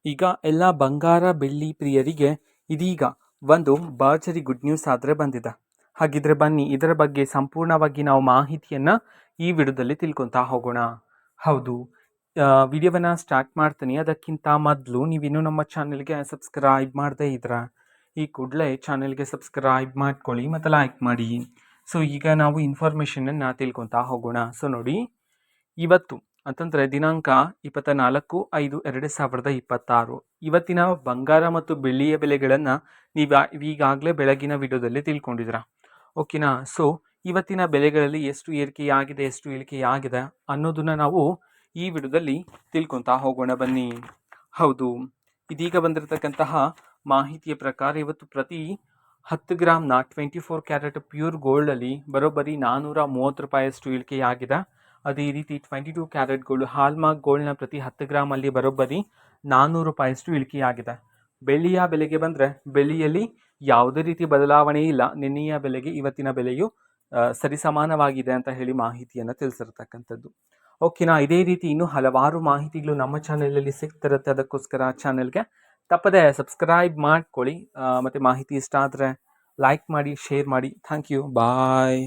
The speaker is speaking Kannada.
ಈಗ ಎಲ್ಲ ಬಂಗಾರ ಬೆಳ್ಳಿ ಪ್ರಿಯರಿಗೆ ಇದೀಗ ಒಂದು ಭರ್ಜರಿ ಗುಡ್ ನ್ಯೂಸ್ ಆದರೆ ಬಂದಿದೆ. ಹಾಗಿದ್ರೆ ಬನ್ನಿ ಇದರ ಬಗ್ಗೆ ಸಂಪೂರ್ಣವಾಗಿ ನಾವು ಮಾಹಿತಿಯನ್ನು ಈ ವಿಡಿಯೋದಲ್ಲಿ ತಿಳ್ಕೊತಾ ಹೋಗೋಣ. ಹೌದು, ವಿಡಿಯೋವನ್ನು ಸ್ಟಾರ್ಟ್ ಮಾಡ್ತೀನಿ. ಅದಕ್ಕಿಂತ ಮೊದಲು ನೀವಿನ್ನೂ ನಮ್ಮ ಚಾನೆಲ್ಗೆ ಸಬ್ಸ್ಕ್ರೈಬ್ ಮಾಡದೇ ಇದ್ರೆ ಈ ಕೂಡಲೇ ಚಾನೆಲ್ಗೆ ಸಬ್ಸ್ಕ್ರೈಬ್ ಮಾಡ್ಕೊಳ್ಳಿ ಮತ್ತು ಲೈಕ್ ಮಾಡಿ. ಸೊ ಈಗ ನಾವು ಇನ್ಫಾರ್ಮೇಷನನ್ನು ತಿಳ್ಕೊತಾ ಹೋಗೋಣ. ಸೊ ನೋಡಿ, ಇವತ್ತು ಅಂತಂದರೆ ದಿನಾಂಕ 24/5/2026 ಇವತ್ತಿನ ಬಂಗಾರ ಮತ್ತು ಬೆಳ್ಳಿಯ ಬೆಲೆಗಳನ್ನು ಈಗಾಗಲೇ ಬೆಳಗಿನ ವಿಡಿಯೋದಲ್ಲಿ ತಿಳ್ಕೊಂಡಿದ್ದೀರಾ. ಓಕೆನಾ? ಸೊ ಇವತ್ತಿನ ಬೆಲೆಗಳಲ್ಲಿ ಎಷ್ಟು ಏರಿಕೆಯಾಗಿದೆ, ಎಷ್ಟು ಇಳಿಕೆಯಾಗಿದೆ ಅನ್ನೋದನ್ನು ನಾವು ಈ ವಿಡಿಯೋದಲ್ಲಿ ತಿಳ್ಕೊತಾ ಹೋಗೋಣ ಬನ್ನಿ. ಹೌದು, ಇದೀಗ ಬಂದಿರತಕ್ಕಂತಹ ಮಾಹಿತಿಯ ಪ್ರಕಾರ ಇವತ್ತು ಪ್ರತಿ 10 ಗ್ರಾಮ್ನ 24 ಕ್ಯಾರೆಟ್ ಪ್ಯೂರ್ ಗೋಲ್ಡಲ್ಲಿ ಬರೋಬ್ಬರಿ 430 ರೂಪಾಯಿಯಷ್ಟು ಇಳಿಕೆಯಾಗಿದೆ. ಅದೇ ರೀತಿ 22 ಕ್ಯಾರೆಟ್ ಗೋಲ್ಡ್ ಹಾಲ್ಮಾರ್ಕ್ ಗೋಲ್ಡ್ನ ಪ್ರತಿ 10 ಗ್ರಾಮಲ್ಲಿ ಬರೋಬ್ಬರಿ 400 ರೂಪಾಯಿಯಷ್ಟು ಇಳಿಕೆಯಾಗಿದೆ. ಬೆಳ್ಳಿಯ ಬೆಲೆಗೆ ಬಂದರೆ ಬೆಳ್ಳಿಯಲ್ಲಿ ಯಾವುದೇ ರೀತಿ ಬದಲಾವಣೆ ಇಲ್ಲ. ನಿನ್ನೆಯ ಬೆಲೆಗೆ ಇವತ್ತಿನ ಬೆಲೆಯು ಸರಿಸಮಾನವಾಗಿದೆ ಅಂತ ಹೇಳಿ ಮಾಹಿತಿಯನ್ನು ತಿಳಿಸಿರ್ತಕ್ಕಂಥದ್ದು. ಓಕೆನಾ? ಇದೇ ರೀತಿ ಇನ್ನೂ ಹಲವಾರು ಮಾಹಿತಿಗಳು ನಮ್ಮ ಚಾನೆಲಲ್ಲಿ ಸಿಗ್ತಿರುತ್ತೆ. ಅದಕ್ಕೋಸ್ಕರ ಚಾನೆಲ್ಗೆ ತಪ್ಪದೆ ಸಬ್ಸ್ಕ್ರೈಬ್ ಮಾಡ್ಕೊಳ್ಳಿ. ಮತ್ತು ಮಾಹಿತಿ ಇಷ್ಟ ಆದರೆ ಲೈಕ್ ಮಾಡಿ, ಶೇರ್ ಮಾಡಿ. Thank you, bye.